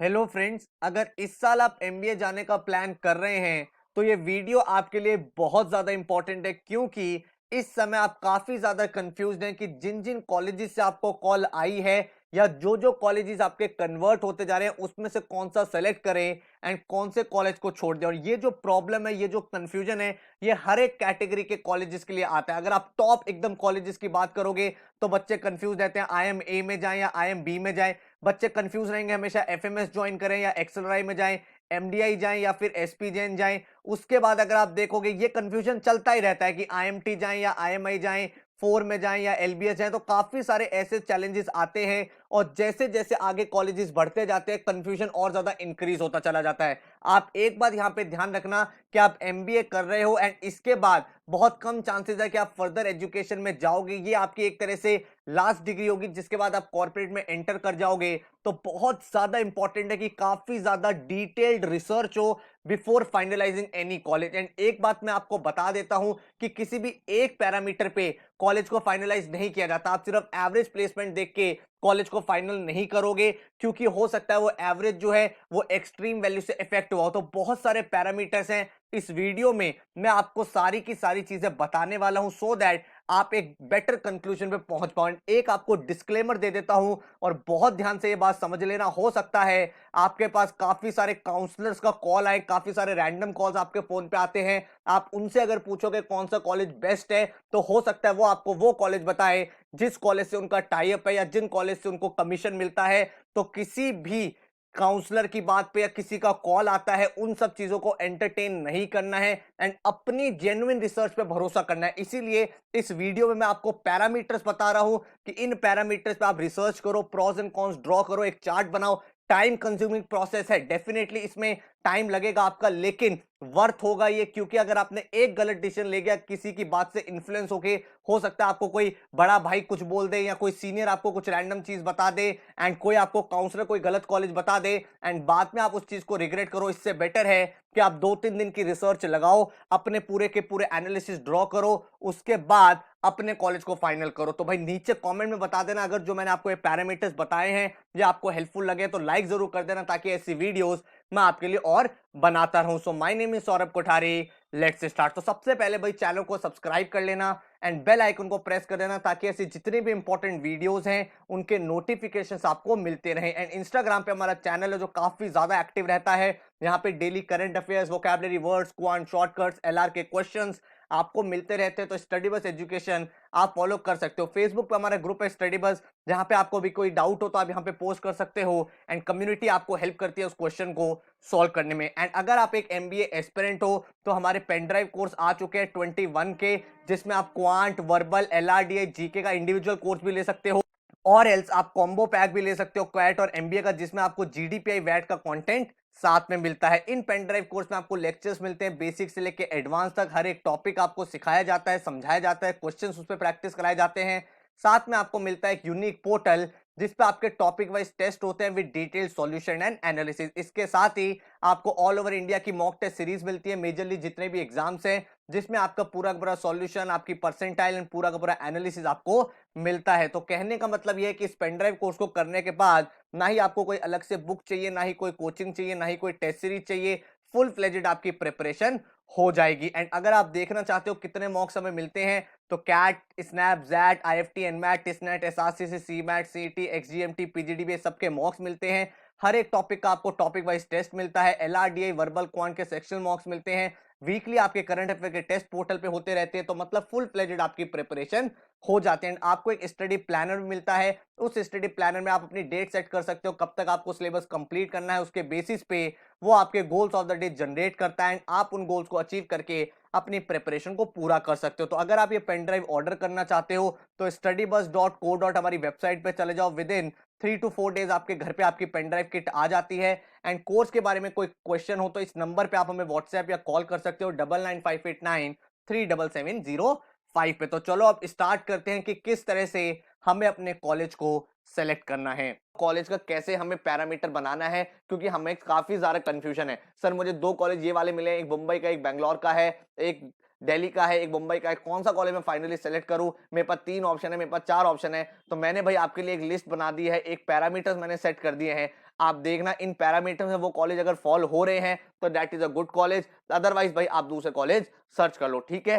Hello friends, अगर इस साल आप एमबीए जाने का प्लान कर रहे हैं तो ये वीडियो आपके लिए बहुत ज़्यादा इंपॉर्टेंट है क्योंकि इस समय आप काफ़ी ज़्यादा कंफ्यूज्ड हैं कि जिन जिन कॉलेजेस से आपको कॉल आई है या जो जो कॉलेजेस आपके कन्वर्ट होते जा रहे हैं उसमें से कौन सा सेलेक्ट करें एंड कौन से कॉलेज को छोड़ दें। और ये जो प्रॉब्लम है, ये जो कंफ्यूजन है, ये हर एक कैटेगरी के कॉलेजेस के लिए आता है। अगर आप टॉप एकदम कॉलेजेस की बात करोगे तो बच्चे कंफ्यूज रहते हैं, आईएम ए में जाएं या आईएम बी में जाएं। बच्चे कंफ्यूज रहेंगे हमेशा, एफएमएस ज्वाइन करें या एक्सेलराई में जाएं, एमडीआई जाएं या फिर एसपी जैन जाएं। उसके बाद अगर आप देखोगे ये कंफ्यूजन चलता ही रहता है कि आईएमटी जाएं या आईएमआई जाएं, फोर में जाएं या एलबीएस जाएं। तो काफी सारे ऐसे चैलेंजेस आते हैं और जैसे जैसे आगे कॉलेजेस बढ़ते जाते हैं कंफ्यूजन और ज्यादा इंक्रीज होता चला जाता है। आप एक बात यहां पे ध्यान रखना कि आप एमबीए कर रहे हो एंड इसके बाद बहुत कम चांसेस है कि आप फर्दर एजुकेशन में जाओगे। ये आपकी एक तरह से लास्ट डिग्री होगी जिसके बाद आप कॉर्पोरेट में एंटर कर जाओगे। तो बहुत ज्यादा इंपॉर्टेंट है कि काफी ज्यादा डिटेल्ड रिसर्च हो before finalising any college. And एक बात मैं आपको बता देता हूं कि किसी भी एक पैरामीटर पे कॉलेज को फाइनलाइज नहीं किया जाता। आप सिर्फ एवरेज प्लेसमेंट देख के कॉलेज को फाइनल नहीं करोगे क्योंकि हो सकता है वो एवरेज जो है वो एक्सट्रीम वैल्यू से इफेक्ट हुआ हो। तो बहुत सारे पैरामीटर्स हैं, इस वीडियो में मैं आपको सारी की सारी चीजें बताने वाला हूं सो दैट आप एक बेटर कंक्लूजन पे पहुंच पाओ। एक आपको डिस्क्लेमर दे देता हूं और बहुत ध्यान से ये बात समझ लेना। हो सकता है आपके पास काफी सारे काउंसलर्स का कॉल आए, काफी सारे रैंडम कॉल्स आपके फोन पे आते हैं। आप उनसे अगर पूछोगे कौन सा कॉलेज बेस्ट है तो हो सकता है वो आपको वो कॉलेज बताए जिस कॉलेज से उनका टाई अप है या जिन कॉलेज से उनको कमीशन मिलता है। तो किसी भी काउंसलर की बात पे या किसी का कॉल आता है उन सब चीजों को एंटरटेन नहीं करना है एंड अपनी जेन्युइन रिसर्च पे भरोसा करना है। इसीलिए इस वीडियो में मैं आपको पैरामीटर्स बता रहा हूं कि इन पैरामीटर्स पे आप रिसर्च करो, प्रोस एंड कॉन्स ड्रॉ करो, एक चार्ट बनाओ। टाइम कंज्यूमिंग प्रोसेस है, डेफिनेटली इसमें टाइम लगेगा आपका, लेकिन वर्थ होगा ये। क्योंकि अगर आपने एक गलत डिसीजन ले गया किसी की बात से इन्फ्लुएंस होके, हो सकता है आपको कोई बड़ा भाई कुछ बोल दे या कोई सीनियर आपको कुछ रैंडम चीज बता दे एंड कोई आपको काउंसलर कोई गलत कॉलेज बता दे एंड बाद में आप उस चीज को रिग्रेट करो। इससे बेटर है कि आप 2-3 दिन की रिसर्च लगाओ, अपने पूरे के पूरे एनालिसिस ड्रॉ करो, उसके बाद अपने कॉलेज को फाइनल करो। तो भाई नीचे कमेंट में बता देना अगर जो मैंने आपको ये पैरामीटर्स बताए हैं ये आपको हेल्पफुल लगे तो लाइक जरूर कर देना ताकि ऐसी वीडियोस मैं आपके लिए और बनाता रहूं। So my name is Saurabh Kothari, let's start. तो सबसे पहले भाई चैनल को सब्सक्राइब कर लेना एंड बेल आइकन को प्रेस कर देना ताकि ऐसी जितनी भी इंपॉर्टेंट वीडियोस हैं उनके नोटिफिकेशंस आपको मिलते रहें। एंड इंस्टाग्राम पे हमारा चैनल है जो काफी ज्यादा एक्टिव रहता है। यहाँ पे daily current affairs, vocabulary words, quant shortcuts, LR के क्वेश्चंस आपको मिलते रहते हैं। तो स्टडी बस एजुकेशन आप फॉलो कर सकते हो। फेसबुक पे हमारा ग्रुप है स्टडी बस, जहां पे आपको भी कोई डाउट हो तो आप यहाँ पे पोस्ट कर सकते हो एंड कम्युनिटी आपको हेल्प करती है उस क्वेश्चन को सॉल्व करने में। एंड अगर आप एक एमबीए एस्पिरेंट हो तो हमारे पेन ड्राइव कोर्स आ चुके हैं 21 के, जिसमें आप क्वांट, वर्बल, एलआरडीए, जीके का इंडिविजुअल कोर्स भी ले सकते हो और एल्स आप कॉम्बो पैक भी ले सकते हो क्वैट और एमबीए का, जिसमें आपको जीडीपीआई वैट का कंटेंट साथ में मिलता है। इन पेन ड्राइव कोर्स में आपको लेक्चर्स मिलते हैं बेसिक से लेके एडवांस तक, हर एक टॉपिक आपको सिखाया जाता है, समझाया जाता है, क्वेश्चंस उस पर प्रैक्टिस कराए जाते हैं। साथ में आपको मिलता है एक यूनिक पोर्टल जिस पे आपके टॉपिक वाइज टेस्ट होते हैं with detail solution and analysis. इसके साथ ही आपको ऑल ओवर इंडिया की मॉक टेस्ट सीरीज मिलती है, मेजरली जितने भी एग्जाम्स हैं, जिसमें आपका पूरा का पूरा सॉल्यूशन, आपकी परसेंटाइल एंड पूरा का पूरा एनालिसिस आपको मिलता है। तो कहने का मतलब यह है कि इस पेनड्राइव कोर्स को करने के बाद ना ही आपको कोई अलग से बुक चाहिए, ना ही कोई कोचिंग चाहिए, ना ही कोई टेस्ट सीरीज चाहिए, फुल फ्लेजेड आपकी प्रिपरेशन हो जाएगी। एंड अगर आप देखना चाहते हो कितने मॉक्स हमें मिलते हैं तो CAT, SNAP, XAT, IFT, NMAT, TISSNET, SRCC, CMAT, CET, XGMT, PGDB सबके मॉक्स मिलते हैं। हर एक टॉपिक का आपको टॉपिक वाइज टेस्ट मिलता है, एलआरडीआई, वर्बल, क्वांट के सेक्शन मॉक्स मिलते हैं। वीकली आपके करंट अफेयर के टेस्ट पोर्टल पे होते रहते हैं। तो मतलब फुल फ्लेजेड आपकी प्रिपरेशन हो जाते हैं। आपको एक स्टडी प्लानर भी मिलता है, उस स्टडी प्लानर में आप अपनी डेट सेट कर सकते हो कब तक आपको सिलेबस कंप्लीट करना है। उसके बेसिस पे वो आपके goals of the day generate करता है, आप उन गोल्स को अचीव करके अपनी प्रिपरेशन को पूरा कर सकते हो। तो अगर आप ये पेन ड्राइव ऑर्डर करना चाहते हो तो studybus.co. हमारी वेबसाइट पे चले जाओ, विद इन 3 to 4 डेज आपके घर पे आपकी पेन ड्राइव किट आ जाती है। एंड कोर्स के बारे में कोई क्वेश्चन हो तो इस नंबर पे आप हमें व्हाट्सएप या कॉल कर सकते हो 9958937705 पे। तो चलो अब स्टार्ट करते हैं कि किस तरह से हमें अपने कॉलेज को सेलेक्ट करना है, कॉलेज का कैसे हमें पैरामीटर बनाना है, क्योंकि हमें काफी ज्यादा कंफ्यूजन है। सर मुझे 2 कॉलेज ये वाले मिले हैं, एक मुंबई का एक बैंगलोर का है, एक दिल्ली का है, एक मुंबई का है, कौन सा कॉलेज मैं फाइनली सेलेक्ट करूं, मेरे पास 3 ऑप्शन है, मेरे पास 4 ऑप्शन है। तो मैंने भाई आपके लिए एक लिस्ट बना दी है, एक पैरामीटर्स मैंने सेट कर दिए हैं। आप देखना इन पैरामीटर्स में वो कॉलेज अगर फॉल हो रहे हैं तो that is a good college, otherwise भाई आप दूसरे कॉलेज सर्च कर लो, ठीक है।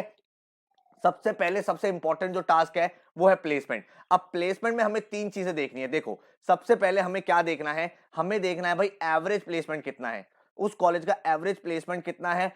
सबसे पहले सबसे इंपॉर्टेंट जो टास्क है वो है प्लेसमेंट। अब प्लेसमेंट में हमें 3 चीजें देखनी है। देखो, सबसे पहले हमें क्या देखना है, हमें देखना है भाई एवरेज प्लेसमेंट कितना है, उस कॉलेज का एवरेज प्लेसमेंट कितना है।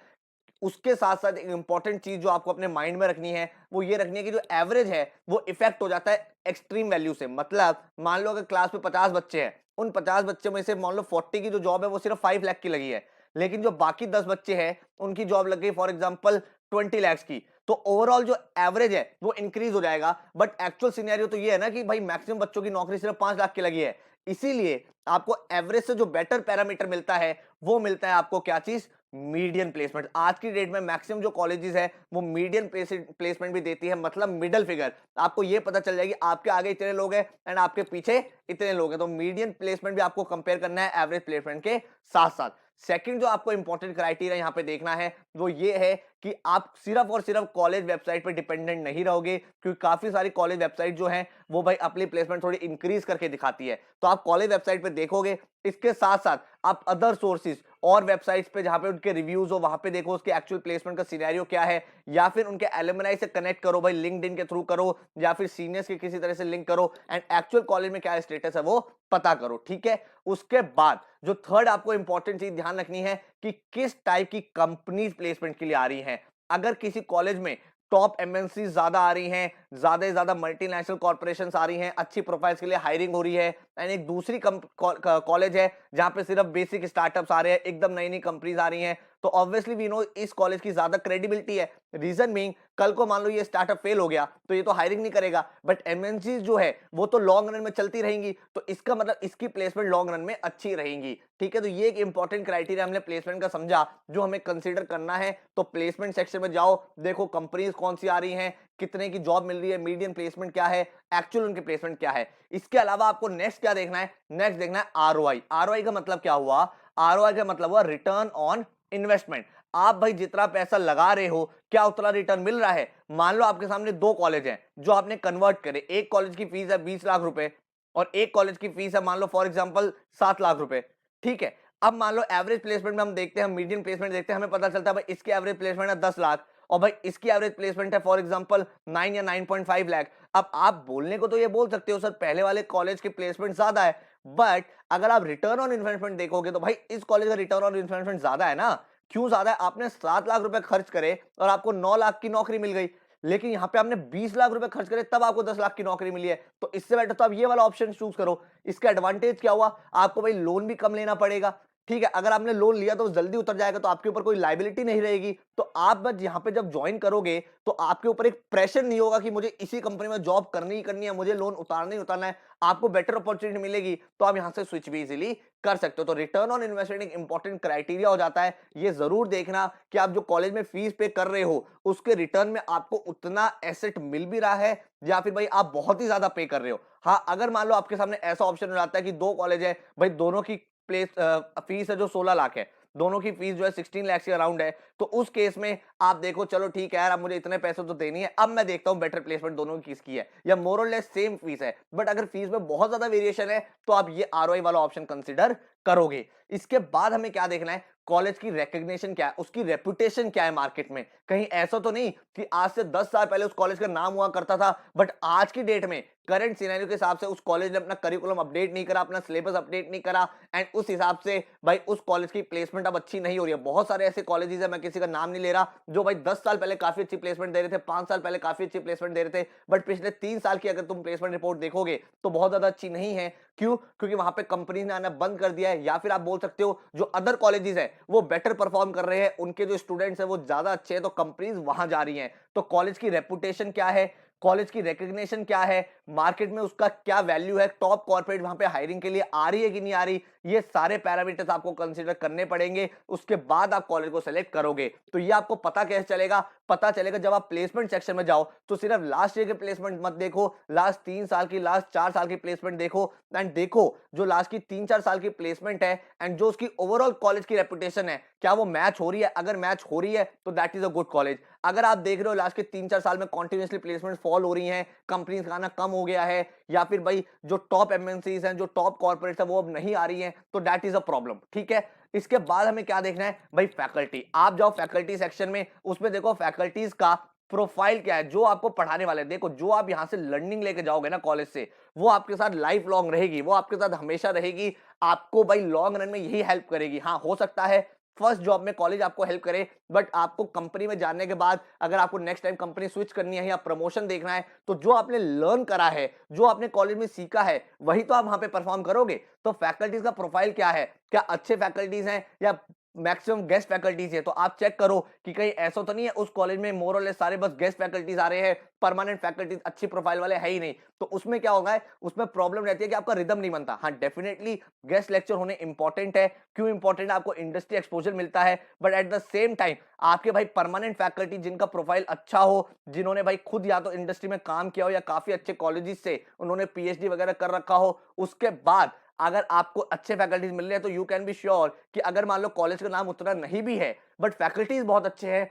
उसके साथ साथ एक इंपॉर्टेंट चीज जो आपको अपने माइंड में रखनी है वो ये रखनी है कि जो एवरेज है वो इफेक्ट हो जाता है एक्सट्रीम वैल्यू से। मतलब मान लो अगर क्लास में 50 बच्चे हैं, उन 50 बच्चों में से मान लो 40 की जो जॉब है वो सिर्फ 5 लाख की लगी है, लेकिन जो बाकी 10 बच्चे हैं उनकी जॉब लग गई फॉर एग्जांपल 20 लाख की, तो ओवरऑल जो एवरेज है वो इंक्रीज हो जाएगा। बट एक्चुअल सिनेरियो तो ये है ना कि भाई मैक्सिमम बच्चों की नौकरी सिर्फ 5 लाख की लगी है, इसीलिए आपको एवरेज से जो बेटर पैरामीटर मिलता है वो मिलता है आपको क्या चीज, मीडियन प्लेसमेंट। आज की डेट में मैक्सिमम जो कॉलेजेस है वो मीडियन प्लेसमेंट भी देती है, मतलब मिडल फिगर। आपको ये पता चल जाएगी आपके आगे इतने लोग हैं एंड आपके पीछे इतने लोग हैं, तो मीडियन प्लेसमेंट भी आपको कंपेयर करना है एवरेज प्लेसमेंट के साथ साथ। सेकंड जो आपको इंपॉर्टेंट क्राइटेरिया यहां पे देखना है वो ये है कि आप सिर्फ और सिर्फ कॉलेज वेबसाइट पे डिपेंडेंट नहीं रहोगे, क्योंकि काफी सारी कॉलेज वेबसाइट जो है वो भाई अपनी प्लेसमेंट थोड़ी इंक्रीज करके दिखाती है, तो आप कॉलेज वेबसाइट पे देखोगे। इसके साथ साथ आप अदर सोर्सेज और वेबसाइट्स पे जहां पे उनके रिव्यूज हो वहां पे देखो उसके एक्चुअल प्लेसमेंट का सिनेरियो क्या है, या फिर उनके एलुमनाई से कनेक्ट करो भाई, लिंक्डइन के थ्रू करो या फिर सीनियर्स के किसी तरह से लिंक करो एंड एक्चुअल कॉलेज में क्या स्टेटस है वो पता करो, ठीक है। उसके बाद जो थर्ड आपको इंपॉर्टेंट चीज ध्यान रखनी है कि किस टाइप की कंपनीज प्लेसमेंट के लिए आ रही हैं। अगर किसी कॉलेज में टॉप एमएनसी ज्यादा आ रही हैं, ज्यादा से ज्यादा मल्टीनेशनल कॉर्पोरेशन आ रही हैं, अच्छी प्रोफाइल्स के लिए हायरिंग हो रही है, एंड एक दूसरी कॉलेज है जहां पे सिर्फ बेसिक स्टार्टअप्स आ रहे हैं, एकदम नई नई कंपनीज आ रही हैं, तो ऑब्वियसली वी नो इस कॉलेज की ज्यादा क्रेडिबिलिटी है। रीजन बीइंग, कल को मान लो ये स्टार्टअप फेल हो गया तो ये तो हायरिंग नहीं करेगा, बट एमएनसी जो है वो तो लॉन्ग रन में चलती रहेंगी, तो इसका मतलब इसकी प्लेसमेंट लॉन्ग रन में अच्छी रहेंगी, ठीक है। तो ये एक इंपॉर्टेंट क्राइटेरिया हमने प्लेसमेंट का समझा जो हमें कंसीडर करना है। तो प्लेसमेंट सेक्शन में जाओ, देखो कंपनीज कौन सी आ रही हैं, कितने की जॉब मिल रही है, मीडियन प्लेसमेंट क्या है, एक्चुअल उनके प्लेसमेंट क्या है। इसके अलावा आपको नेक्स्ट क्या देखना है, नेक्स्ट देखना है आरओआई। आरओआई का मतलब क्या हुआ, आरओआई का मतलब हुआ रिटर्न ऑन इन्वेस्टमेंट। आप भाई जितना पैसा लगा रहे हो क्या उतना रिटर्न मिल रहा है। मान लो आपके सामने 2 कॉलेज हैं जो आपने कन्वर्ट करे, एक कॉलेज की फीस है 20 लाख रुपए और एक कॉलेज की फीस है मान लो फॉर एग्जांपल 7 लाख रुपए, ठीक है। अब मान लो एवरेज प्लेसमेंट में हम देखते हैं, मीडियन प्लेसमेंट देखते हैं, हमें पता चलता है भाई इसकी एवरेज प्लेसमेंट है 10 लाख और भाई इसकी एवरेज प्लेसमेंट है फॉर एग्जांपल 9 या 9.5 लाख। अब आप बोलने को तो ये बोल सकते हो सर पहले वाले कॉलेज की प्लेसमेंट ज्यादा है, बट अगर आप रिटर्न ऑन इन्वेस्टमेंट देखोगे तो भाई इस कॉलेज का रिटर्न ऑन इन्वेस्टमेंट ज्यादा है ना। क्यों ज्यादा है, आपने 7 लाख रुपए खर्च करे और आपको 9 लाख की नौकरी मिल गई, लेकिन यहां पे आपने 20 लाख रुपए खर्च करे तब आपको 10 लाख की नौकरी मिली है, तो इससे बेटर तो आप ये वाला ऑप्शन चूज करो। इसका एडवांटेज क्या हुआ, आपको भाई लोन भी कम लेना पड़ेगा, ठीक है। अगर आपने लोन लिया तो जल्दी उतर जाएगा, तो आपके ऊपर कोई लायबिलिटी नहीं रहेगी, तो आप बस यहाँ पे जब ज्वाइन करोगे तो आपके ऊपर एक प्रेशर नहीं होगा कि मुझे इसी कंपनी में जॉब करनी ही करनी है, मुझे लोन उतारना ही उतारना है। आपको बेटर अपॉर्चुनिटी मिलेगी तो आप यहां से स्विच भी इजीली कर सकते हो। तो रिटर्न ऑन इन्वेस्टमेंट एक इंपॉर्टेंट क्राइटेरिया हो जाता है। ये जरूर देखना कि आप जो कॉलेज में फीस पे कर रहे हो उसके रिटर्न में आपको उतना एसेट मिल भी रहा है या फिर भाई आप बहुत ही ज्यादा पे कर रहे हो। हाँ, अगर मान लो आपके सामने ऐसा ऑप्शन हो जाता है कि 2 कॉलेज है भाई, दोनों की प्लेस फीस है जो 16 लाख है, दोनों की फीस जो है 16 लाख के अराउंड है, तो उस केस में आप देखो चलो ठीक है यार, अब मुझे इतने पैसे तो देनी है, अब मैं देखता हूं बेटर प्लेसमेंट दोनों की किसकी है, या मोर और लेस सेम फीस है, बट अगर फीस में बहुत ज्यादा वेरिएशन है तो आप ये आरओआई वाला ऑप्शन कंसीडर करोगे। इसके बाद हमें क्या देखना है, कॉलेज की रिकॉग्निशन क्या है, उसकी रेपुटेशन क्या है मार्केट में। कहीं ऐसा तो नहीं कि आज से 10 साल पहले उस कॉलेज का नाम हुआ करता था बट आज की डेट में करंट सिनेरियो के हिसाब से उस कॉलेज ने अपना करिकुलम अपडेट नहीं करा, अपना सिलेबस अपडेट नहीं करा, एंड उस हिसाब से भाई उस कॉलेज की प्लेसमेंट अब अच्छी नहीं हो रही है। बहुत सारे ऐसे कॉलेजेस है, मैं किसी का नाम नहीं ले रहा, जो भाई 10 साल पहले काफी अच्छी प्लेसमेंट दे रहे थे, 5 साल पहले काफी अच्छी प्लेसमेंट दे रहे थे, बट पिछले 3 साल की अगर तुम प्लेसमेंट रिपोर्ट देखोगे तो बहुत ज्यादा अच्छी नहीं है। क्यों, क्योंकि वहां पे कंपनी ने आना बंद कर दिया है, या फिर आप बोल सकते हो जो अदर कॉलेजेस है वो बेटर परफॉर्म कर रहे हैं, उनके जो स्टूडेंट्स है वो ज्यादा अच्छे हैं, तो कंपनीज वहां जा रही हैं। तो कॉलेज की रेपुटेशन क्या है, कॉलेज की रिकॉग्निशन क्या है, मार्केट में उसका क्या वैल्यू है, टॉप कॉर्पोरेट वहां पे हायरिंग के लिए आ रही है कि नहीं आ रही, ये सारे पैरामीटर्स आपको कंसीडर करने पड़ेंगे, उसके बाद आप कॉलेज को सेलेक्ट करोगे। तो ये आपको पता कैसे चलेगा? पता चलेगा जब आप प्लेसमेंट सेक्शन में जाओ, तो सिर्फ लास्ट ईयर की प्लेसमेंट मत देखो, लास्ट 3 साल की, लास्ट 4 साल की प्लेसमेंट देखो एंड देखो जो लास्ट की 3-4 साल की प्लेसमेंट है एंड जो उसकी ओवरऑल कॉलेज की रेपुटेशन है, क्या वो मैच हो रही है? अगर मैच हो रही है तो that is a good college. अगर आप देख रहे हो लास्ट के 3-4 साल में कंटीन्यूअसली प्लेसमेंट फॉल हो रही हैं, कंपनीज का आना कम हो गया है, या फिर भाई जो टॉप एमएनसीज हैं, जो टॉप कॉर्पोरेट्स हैं, वो अब नहीं आ रही हैं, तो दैट इज अ प्रॉब्लम। ठीक है, इसके बाद हमें क्या देखना है भाई? फैकल्टी। आप जाओ फैकल्टी सेक्शन में, उसमें देखो फैकल्टीज का प्रोफाइल क्या है, जो आपको पढ़ाने वाले हैं। देखो जो आप यहां से लर्निंग लेके जाओगे ना कॉलेज से, वो आपके साथ लाइफ लॉन्ग रहेगी, वो आपके साथ हमेशा रहेगी, आपको भाई लॉन्ग रन में यही हेल्प करेगी। हाँ, हो सकता है फर्स्ट जॉब में कॉलेज आपको हेल्प करे, बट आपको कंपनी में जाने के बाद अगर आपको नेक्स्ट टाइम कंपनी स्विच करनी है या प्रमोशन देखना है, तो जो आपने लर्न करा है, जो आपने कॉलेज में सीखा है, वही तो आप वहां पे परफॉर्म करोगे। तो फैकल्टीज का प्रोफाइल क्या है? क्या अच्छे फैकल्टीज हैं या मैक्सिमम गेस्ट फैकल्टीज है? तो आप चेक करो कि कहीं ऐसा तो नहीं है उस कॉलेज में मोर और लेस सारे बस गेस्ट फैकल्टीज आ रहे हैं, परमानेंट फैकल्टीज अच्छी प्रोफाइल वाले है ही नहीं। तो उसमें क्या होगा है, उसमें प्रॉब्लम रहती है कि आपका रिदम नहीं बनता। हाँ, डेफिनेटली गेस्ट लेक्चर होने इंपॉर्टेंट है। क्यों इंपॉर्टेंट है? आपको इंडस्ट्री एक्सपोजर मिलता है, but at the same time आपके भाई परमानेंट फैकल्टी जिनका प्रोफाइल अच्छा हो, जिन्होंने भाई खुद या तो इंडस्ट्री में काम किया हो या काफी अच्छे कॉलेजेस से उन्होंने पीएचडी वगैरह कर रखा हो, उसके बाद अगर आपको अच्छे फैकल्टीज मिल रहे हैं, तो यू कैन बी श्योर कि अगर मान लो कॉलेज का नाम उतना नहीं भी है, बट फैकल्टीज बहुत अच्छे हैं,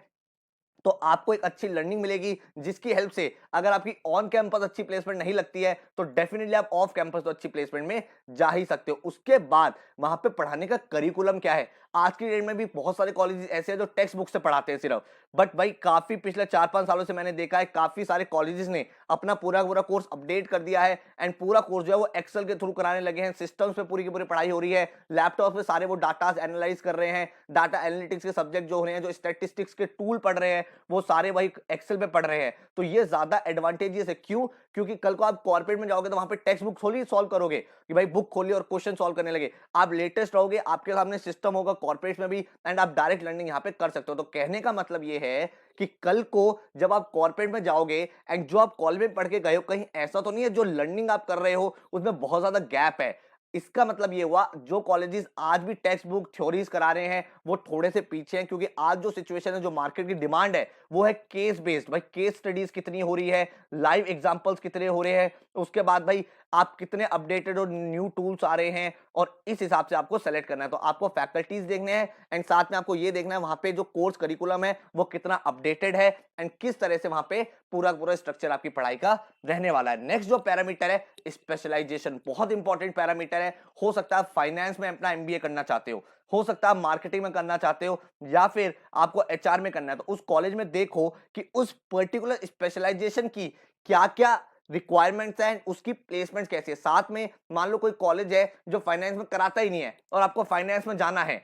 तो आपको एक अच्छी लर्निंग मिलेगी, जिसकी हेल्प से अगर आपकी ऑन कैंपस अच्छी प्लेसमेंट नहीं लगती है, तो डेफिनेटली आप ऑफ कैंपस तो अच्छी प्लेसमेंट में जा ही सकते हो। उसके बाद वहां पे पढ़ाने का करिकुलम क्या है? आज की डेट में भी बहुत सारे कॉलेज ऐसे हैं जो टेक्स्ट बुक से पढ़ाते हैं सिर्फ, बट भाई काफी पिछले 4-5 सालों से मैंने देखा है काफी सारे कॉलेजेस ने अपना पूरा पूरा कोर्स अपडेट कर दिया है एंड पूरा कोर्स जो है वो एक्सेल के थ्रू कराने लगे हैं। सिस्टम्स पे पूरी की पूरी पढ़ाई हो रही है, लैपटॉप पे सारे वो डाटा एनालाइज कर रहे हैं, डाटा एनालिटिक्स के सब्जेक्ट जो हो रहे हैं, जो स्टैटिस्टिक्स के टूल पढ़ रहे हैं, वो सारे वही एक्सेल पे पढ़ रहे हैं। तो ये ज्यादा एडवांटेजेस है। क्यों? क्योंकि कल को आप कॉर्पोरेट में जाओगे तो वहां पे टेक्स्ट बुक थोड़ी सॉल्व करोगे कि भाई बुक खोलिए और क्वेश्चन सॉल्व करने लगे। आप लेटेस्ट रहोगे, आपके सामने सिस्टम होगा कॉर्पोरेट में भी एंड आप डायरेक्ट लर्निंग यहाँ पे कर सकते हो। तो कहने का मतलब ये है कि कल को जब आप कॉर्पोरेट में जाओगे एंड जो आप कॉलेज में पढ़ के गए हो, कहीं ऐसा तो नहीं है जो लर्निंग आप कर रहे हो उसमें बहुत ज्यादा गैप है। इसका मतलब ये हुआ जो कॉलेजेस आज भी टेक्स्ट बुक थ्योरीज करा रहे हैं वो थोड़े से पीछे हैं, क्योंकि आज जो सिचुएशन है, जो मार्केट की डिमांड है, वो है केस बेस्ड। भाई केस स्टडीज कितनी हो रही है, लाइव एग्जांपल्स कितने हो रहे हैं, उसके बाद भाई आप कितने अपडेटेड और न्यू टूल्स आ रहे हैं, और इस हिसाब से आपको सेलेक्ट करना है। तो आपको फैकल्टीज देखने हैं एंड साथ में आपको ये देखना है वहां पे जो कोर्स करिकुलम है वो कितना अपडेटेड है एंड किस तरह से वहां पे पूरा पूरा स्ट्रक्चर आपकी पढ़ाई का रहने वाला है। नेक्स्ट जो पैरामीटर है स्पेशलाइजेशन, बहुत इंपॉर्टेंट पैरामीटर है। हो सकता है फाइनेंस में अपना एमबीए करना चाहते हो सकता है मार्केटिंग में करना चाहते हो, या फिर आपको एचआर में करना है, तो उस कॉलेज में देखो कि उस पर्टिकुलर स्पेशलाइजेशन की क्या क्या रिक्वायरमेंट्स हैं, उसकी प्लेसमेंट कैसी है। साथ में मान लो कोई कॉलेज है जो फाइनेंस में कराता ही नहीं है और आपको फाइनेंस में जाना है,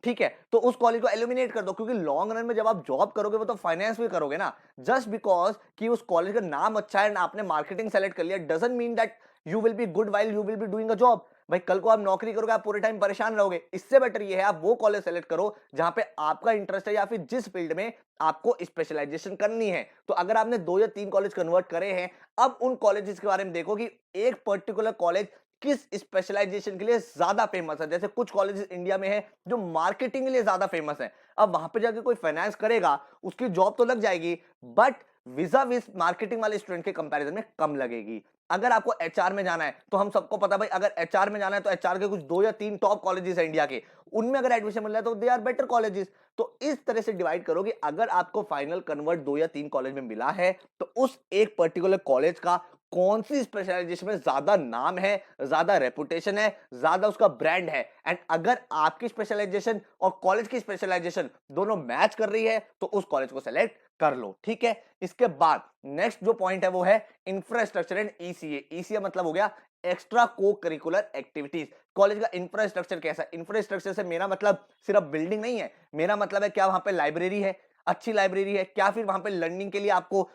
ठीक है, तो उस कॉलेज को एलिमिनेट कर दो, क्योंकि लॉन्ग रन में जब आप जॉब करोगे वो तो फाइनेंस में करोगे ना। जस्ट बिकॉज कि उस कॉलेज का नाम अच्छा है, आपने मार्केटिंग सेलेक्ट कर लिया, doesn't mean that you will be good while you will be doing a job. भाई कल को आप नौकरी करोगे, आप पूरे टाइम परेशान रहोगे। इससे बेटर ये है आप वो कॉलेज सेलेक्ट करो जहां पे आपका इंटरेस्ट है या फिर जिस फील्ड में आपको स्पेशलाइजेशन करनी है। तो अगर आपने 2 या 3 कॉलेज कन्वर्ट करे हैं, अब उन कॉलेजेस के बारे में देखो कि एक पर्टिकुलर कॉलेज किस स्पेशलाइजेशन के लिए ज्यादा फेमस है। जैसे कुछ कॉलेजेस इंडिया में है जो मार्केटिंग के लिए ज्यादा फेमस है। अब वहां पे जाके कोई फाइनेंस करेगा, उसकी जॉब तो लग जाएगी, बट विजा विज मार्केटिंग वाले स्टूडेंट के कंपैरिजन में कम लगेगी। अगर आपको एचआर में जाना है, तो हम सबको पता भाई अगर एचआर में जाना है तो एचआर के कुछ 2 या 3 टॉप कॉलेजेस है इंडिया के, उनमें अगर एडमिशन मिल रहा है तो दे आर बेटर कॉलेजेस। तो इस तरह से डिवाइड करो कि अगर आपको फाइनल कन्वर्ट 2 या 3 कॉलेज में मिला है, तो उस एक पर्टिकुलर कॉलेज का कौन सी स्पेशलाइजेशन में ज्यादा नाम है, ज्यादा रेपुटेशन है, ज्यादा उसका ब्रांड है, एंड अगर आपकी स्पेशलाइजेशन और कॉलेज की स्पेशलाइजेशन दोनों मैच कर रही है, तो उस कॉलेज को सेलेक्ट कर लो। ठीक है, इसके बाद नेक्स्ट जो पॉइंट है वो है इंफ्रास्ट्रक्चर एंड ईसीए। ईसीए मतलब हो गया एक्स्ट्रा को करिकुलर एक्टिविटीज। कॉलेज का इंफ्रास्ट्रक्चर कैसा है? इंफ्रास्ट्रक्चर से मेरा मतलब सिर्फ बिल्डिंग नहीं है, मेरा मतलब है क्या वहां पे लाइब्रेरी है, अच्छी लाइब्रेरी है, क्या फिर वहां पे लर्निंग के लिए आपको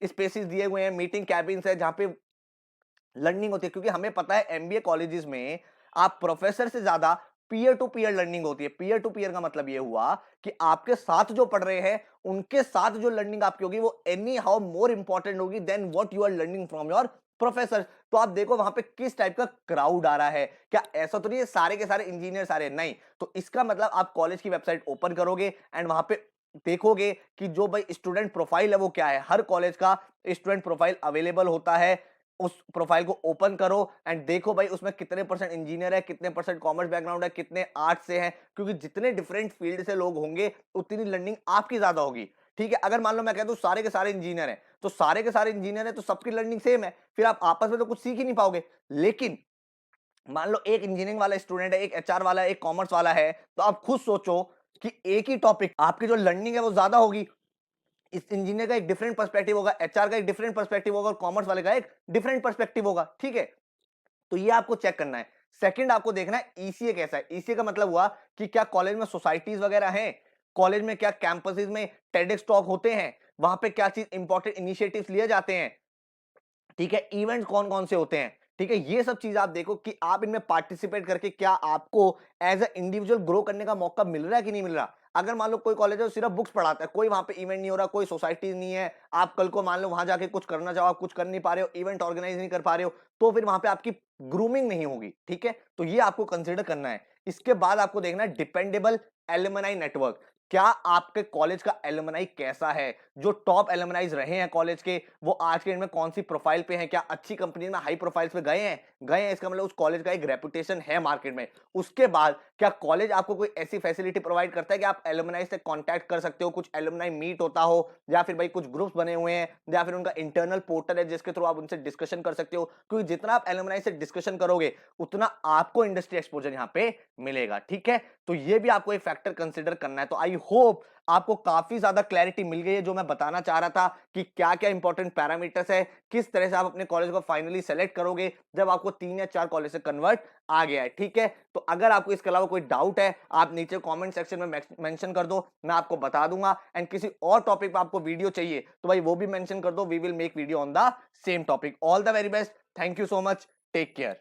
स्पेसेस दिए हुए हैं, मीटिंग कैबिन्स है जहां पे लर्निंग होती है। क्योंकि हमें पता है एमबीए कॉलेजेस में आप प्रोफेसर से ज्यादा पीयर टू पीयर लर्निंग होती है। पीयर टू पीयर का मतलब ये हुआ कि आपके साथ जो पढ़ रहे हैं उनके साथ जो लर्निंग आपकी होगी वो एनी हाउ मोर इंपॉर्टेंट होगी than what you are learning from your professor. तो आप देखो वहां पे किस टाइप का क्राउड आ रहा है। क्या ऐसा तो नहीं है सारे के सारे इंजीनियर आ रहे हैं, नहीं। तो इसका मतलब आप कॉलेज की वेबसाइट ओपन करोगे एंड वहां पे देखोगे कि जो भाई स्टूडेंट प्रोफाइल है वो क्या है। हर कॉलेज का स्टूडेंट प्रोफाइल अवेलेबल होता है। उस प्रोफाइल को ओपन करो एंड देखो भाई उसमें कितने परसेंट इंजीनियर है, कितने परसेंट कॉमर्स बैकग्राउंड है, कितने आर्ट्स से हैं, क्योंकि जितने डिफरेंट फील्ड से लोग होंगे उतनी लर्निंग आपकी ज्यादा होगी। ठीक है, अगर मान लो मैं कह दूं सारे के सारे इंजीनियर हैं, तो सारे के सारे इंजीनियर हैं तो सबकी लर्निंग सेम है, फिर आप आपस में तो कुछ सीख ही नहीं पाओगे। लेकिन मान लो एक इंजीनियरिंग वाला स्टूडेंट है, एक एचआर वाला है, एक कॉमर्स वाला है, तो आप खुद सोचो कि एक ही टॉपिक आपकी जो लर्निंग है वो ज्यादा होगी। इस इंजीनियर का एक डिफरेंट पर्सपेक्टिव होगा, एचआर का एक डिफरेंट पर्सपेक्टिव होगा और कॉमर्स वाले का एक डिफरेंट पर्सपेक्टिव होगा। ठीक है, तो ये आपको चेक करना है। सेकंड आपको देखना है ईसीए कैसा है। ईसीए का मतलब हुआ कि क्या कॉलेज में सोसाइटीज वगैरह हैं, कॉलेज में क्या कैंपसेस में टेडेक्स टॉक होते हैं, वहां पे क्या चीज इंपॉर्टेंट इनिशिएटिव्स लिए जाते हैं, ठीक है, इवेंट कौन कौन से होते हैं। ठीक है, ये सब चीज आप देखो कि आप इनमें पार्टिसिपेट करके क्या आपको एज अ इंडिविजुअल ग्रो करने का मौका मिल रहा है कि नहीं मिल रहा। अगर मान लो कोई कॉलेज है सिर्फ बुक्स पढ़ाता है, कोई वहां पे इवेंट नहीं हो रहा, कोई सोसाइटी नहीं है, आप कल को मान लो वहां जाके कुछ करना चाहो, आप कुछ कर नहीं पा रहे हो, इवेंट ऑर्गेनाइज नहीं कर पा रहे हो, तो फिर वहां पे आपकी ग्रूमिंग नहीं होगी। ठीक है, तो ये आपको कंसिडर करना है। इसके बाद आपको देखना है डिपेंडेबल एलुमनाई नेटवर्क। क्या आपके कॉलेज का एलुमनाई कैसा है, जो टॉप एलुमनाइज रहे हैं कॉलेज के, वो आज के दिन में कौन सी प्रोफाइल पे हैं, क्या अच्छी कंपनी में हाई प्रोफाइल्स पे गए हैं, इसका मतलब उस कॉलेज का एक रेपुटेशन है मार्केट में। उसके बाद क्या कॉलेज आपको कोई ऐसी फैसिलिटी प्रोवाइड करता है कि आप एलुमनाई से कांटेक्ट कर सकते हो, कुछ एलुमनाई मीट होता हो, या फिर भाई कुछ ग्रुप्स बने हुए हैं, या फिर उनका इंटरनल पोर्टल है जिसके थ्रू आप उनसे डिस्कशन कर सकते हो। क्योंकि जितना आप एलुमनाई से डिस्कशन करोगे उतना आपको इंडस्ट्री एक्सपोजर यहाँ पे मिलेगा। ठीक है, तो ये भी आपको एक फैक्टर कंसिडर करना है। तो आई होप आपको काफी ज्यादा क्लैरिटी मिल गई है जो मैं बताना चाह रहा था कि क्या क्या इंपॉर्टेंट पैरामीटर्स है, किस तरह से आप अपने कॉलेज को फाइनली सेलेक्ट करोगे जब आपको 3 या 4 कॉलेज से कन्वर्ट आ गया है। ठीक है, तो अगर आपको इसके अलावा कोई डाउट है आप नीचे कमेंट सेक्शन में मेंशन कर दो, मैं आपको बता दूंगा। एंड किसी और टॉपिक पे आपको वीडियो चाहिए तो भाई वो भी मेंशन कर दो, we will make video on the same topic. All the very best, thank you so much, take care.